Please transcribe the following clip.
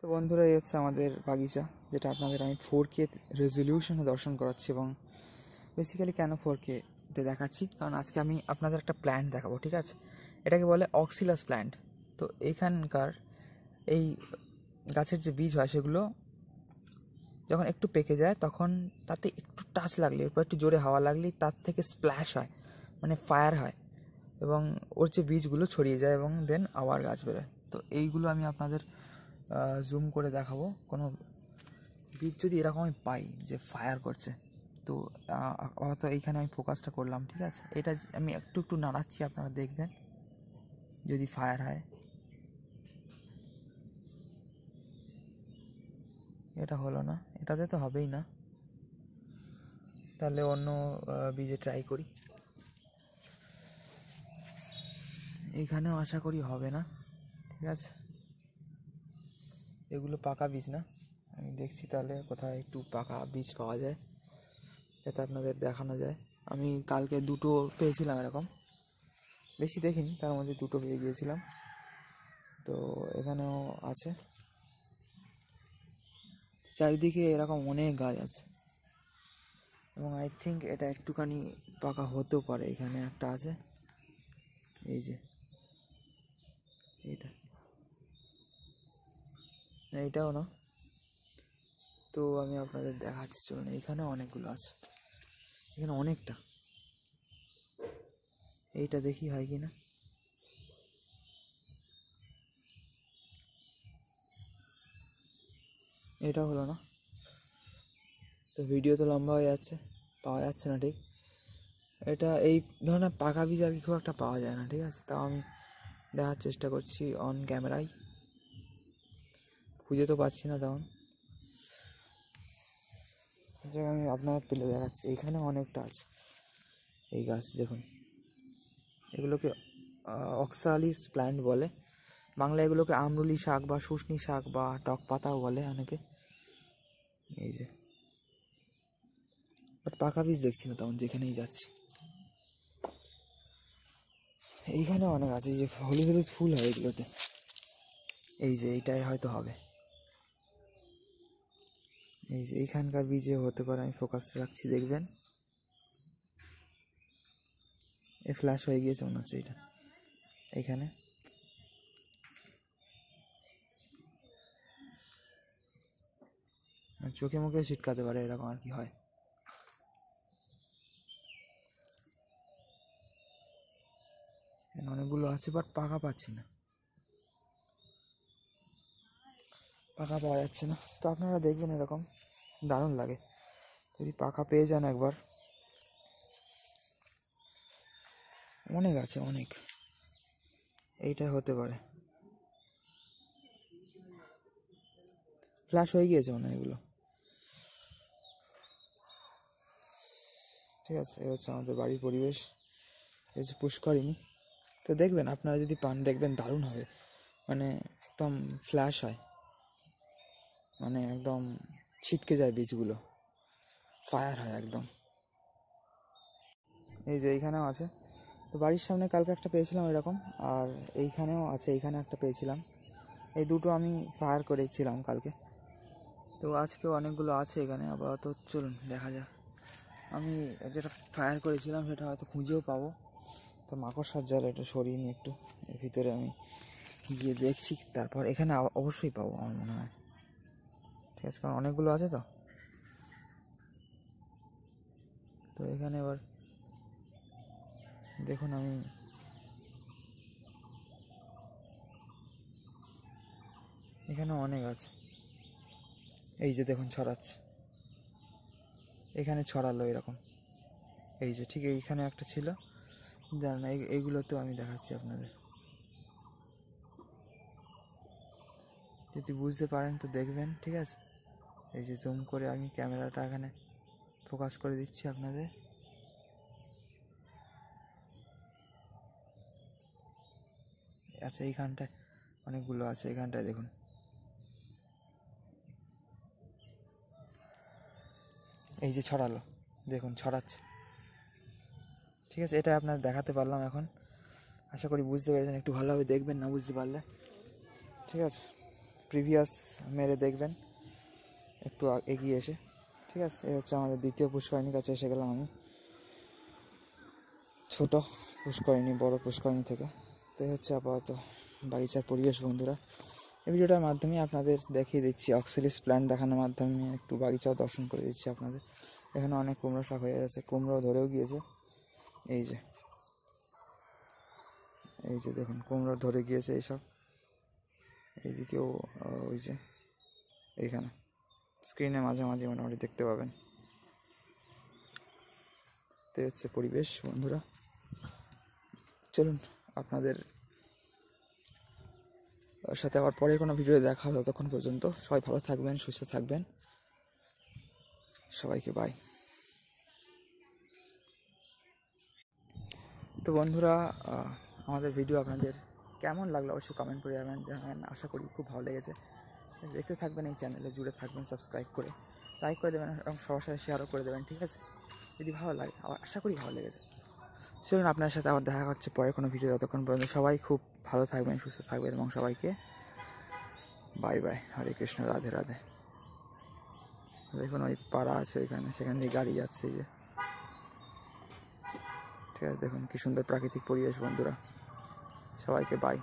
তো বন্ধুরা, এই হচ্ছে আমাদের বাগিচা, যেটা আপনাদের আমি 4K রেজলিউশনে দর্শন করাচ্ছি। এবং বেসিক্যালি কেন 4K-তে দেখাচ্ছি, কারণ আজকে আমি আপনাদের একটা প্ল্যান্ট দেখাবো, ঠিক আছে? এটাকে বলে অক্সিলাস প্ল্যান্ট। তো এখানকার এই গাছের যে বীজ হয় সেগুলো যখন একটু পেকে যায় তখন তাতে একটু টাচ লাগলে, এরপর একটু জোরে হাওয়া লাগলেই তার থেকে স্প্ল্যাশ হয়, মানে ফায়ার হয়, এবং ওর যে বীজগুলো ছড়িয়ে যায় এবং দেন আবার গাছ বেরোয়। তো এইগুলো আমি আপনাদের জুম করে দেখাবো। কোনো বীজ যদি এরকম আমি পাই যে ফায়ার করছে, তো হয়তো এইখানে আমি ফোকাসটা করলাম, ঠিক আছে? এটা আমি একটু একটু নাড়াচ্ছি, আপনারা দেখবেন যদি ফায়ার হয়। এটা হলো না, এটাতে তো হবেই না, তাহলে অন্য বীজে ট্রাই করি। এইখানেও আশা করি হবে না, ঠিক আছে? এগুলো পাকা বীজ না, আমি দেখছি তাহলে কোথায় একটু পাকা বীজ পাওয়া যায় যাতে আপনাদের দেখানো যায়। আমি কালকে দুটো পেয়েছিলাম এরকম, বেশি দেখিনি, তার মধ্যে দুটো পেয়ে গিয়েছিলাম। তো এখানেও আছে, চারিদিকে এরকম অনেক গাছ আছে, এবং আই থিঙ্ক এটা একটুখানি পাকা হতেও পারে। এখানে একটা আছে, এই যে এইটাও না। তো আমি আপনাদের দেখাচ্ছি, চলুন। এখানে অনেকগুলো আছে, এখানে অনেকটা। এইটা দেখি হয় কি না। এটা হলো না, তো ভিডিও তো লম্বা হয়ে যাচ্ছে, পাওয়া যাচ্ছে না ঠিক। এটা এই ধরনের পাকা বীজ আর কি খুব একটা পাওয়া যায় না, ঠিক আছে? তাও আমি দেখার চেষ্টা করছি অন ক্যামেরায়, খুঁজে তো পাচ্ছি না তেমন। যাক, আমি আপনার পেলে দেখাচ্ছি। এখানে অনেকটা আছে এই গাছ, দেখুন। এগুলোকে অক্সালিস প্ল্যান্ট বলে বাংলায়। এগুলোকে আমরুলি শাক বা শুশনি শাক বা টক পাতাও বলে অনেকে। এই যে, বাট পাকা বীজ দেখছি না তেমন, যেখানেই যাচ্ছি। এইখানে অনেক আছে, এই যে হলুদ হলুদ ফুল হয় এগুলোতে। এই যে এইটাই হয়তো হবে, এই যে এইখানকার বীজে হতে পারে। আমি ফোকাস রাখছি, দেখবেন। এ ফ্ল্যাশ হয়ে গিয়েছে মনে হচ্ছে এটা এইখানে। চোখে মুখে ছিটকাতে পারে, এরকম আর কি হয়। অনেকগুলো আছে, বাট পাকা পাচ্ছি না, পাকা পাওয়া যাচ্ছে না। তো আপনারা দেখবেন, এরকম দারুণ লাগে যদি পাকা পেয়ে যান একবার। অনেক আছে, অনেক। এইটা হতে পারে, ফ্ল্যাশ হয়ে গিয়েছে মনে হয় এগুলো, ঠিক আছে? এই হচ্ছে আমাদের বাড়ির পরিবেশ, এই হচ্ছে পুষ্করিণী। তো দেখবেন, আপনারা যদি পান, দেখবেন দারুণ হবে, মানে একদম ফ্ল্যাশ হয়, মানে একদম ছিটকে যায় বীজগুলো, ফায়ার হয় একদম। এই যে এইখানেও আছে, তো বাড়ির সামনে কালকে একটা পেয়েছিলাম এরকম, আর এইখানেও আছে, এইখানে একটা পেয়েছিলাম। এই দুটো আমি ফায়ার করেছিলাম কালকে। তো আজকেও অনেকগুলো আছে এখানে আপাতত। চলুন দেখা যাক। আমি যেটা ফায়ার করেছিলাম সেটা হয়তো খুঁজেও পাবো। তো মাকড়সার জাল এটা সরিয়ে নিয়ে একটু এর ভিতরে আমি গিয়ে দেখছি, তারপর এখানে অবশ্যই পাবো আমার মনে হয়, ঠিক আছে? কারণ অনেকগুলো আছে। তো তো এখানে এবার দেখুন, আমি এখানে অনেক আছে। এই যে দেখুন, ছড়াচ্ছে, এখানে ছড়ালো এরকম। এই যে ঠিক এইখানে একটা ছিল, জানেন? এইগুলোতেও আমি দেখাচ্ছি আপনাদের, যদি বুঝতে পারেন তো দেখবেন, ঠিক আছে? এই যে জুম করে আমি ক্যামেরাটা এখানে ফোকাস করে দিচ্ছি আপনাদের। আচ্ছা, এইখানটায় অনেকগুলো আছে, এইখানটায় দেখুন। এই যে ছড়ালো, দেখুন ছড়াচ্ছে, ঠিক আছে? এটা আপনার দেখাতে পারলাম এখন। আশা করি বুঝতে পেরেছেন, একটু ভালোভাবে দেখবেন না বুঝতে পারলে, ঠিক আছে? প্রিভিয়াস মেরে দেখবেন একটু এগিয়ে এসে। ঠিক আছে, এই হচ্ছে আমাদের দ্বিতীয় পুষ্করিণীর কাছে এসে গেলাম আমি, ছোট পুষ্করিণী বড় পুষ্করিণী থেকে। তো এই হচ্ছে আপাতত বাগিচার পরিবেশ বন্ধুরা। এই ভিডিওটার মাধ্যমে আপনাদের দেখিয়ে দিচ্ছি, অক্সিলিস প্ল্যান্ট দেখানোর মাধ্যমে একটু বাগিচাও দর্শন করে দিচ্ছি আপনাদের। এখানে অনেক কুমড়ো শাক হয়ে গেছে, কুমড়ো ধরেও গিয়েছে, এই যে দেখুন কুমড়ো ধরে গিয়েছে এইসব। এইদিকেও ওই যে এইখানে স্ক্রিনে মাঝামাঝি মোটামুটি দেখতে পাবেন। তো হচ্ছে পরিবেশ বন্ধুরা। চলুন আপনাদের সাথে আবার পরে কোনো ভিডিও দেখা হবে। ততক্ষণ পর্যন্ত সবাই ভালো থাকবেন, সুস্থ থাকবেন, সবাইকে বাই। তো বন্ধুরা, আমাদের ভিডিও আপনাদের কেমন লাগলো অবশ্যই কমেন্ট করে জানাবেন। আশা করি খুব ভালো লেগেছে। দেখতে থাকবেন, এই চ্যানেলে জুড়ে থাকবেন, সাবস্ক্রাইব করে লাইক করে দেবেন এবং সবার সাথে শেয়ারও করে দেবেন। ঠিক আছে, যদি ভালো লাগে, আশা করি ভালো লেগেছে। চলুন আপনার সাথে আবার দেখা হচ্ছে পরে কোনো ভিডিও। ততক্ষণ পর্যন্ত সবাই খুব ভালো থাকবেন, সুস্থ থাকবেন এবং সবাইকে বাই বাই। হরে কৃষ্ণ, রাধে রাধে। দেখুন ওই পাড়া আছে ওইখানে, সেখান দিয়ে গাড়ি যাচ্ছে, এই যে। ঠিক আছে, দেখুন কি সুন্দর প্রাকৃতিক পরিবেশ বন্ধুরা। সবাইকে বাই।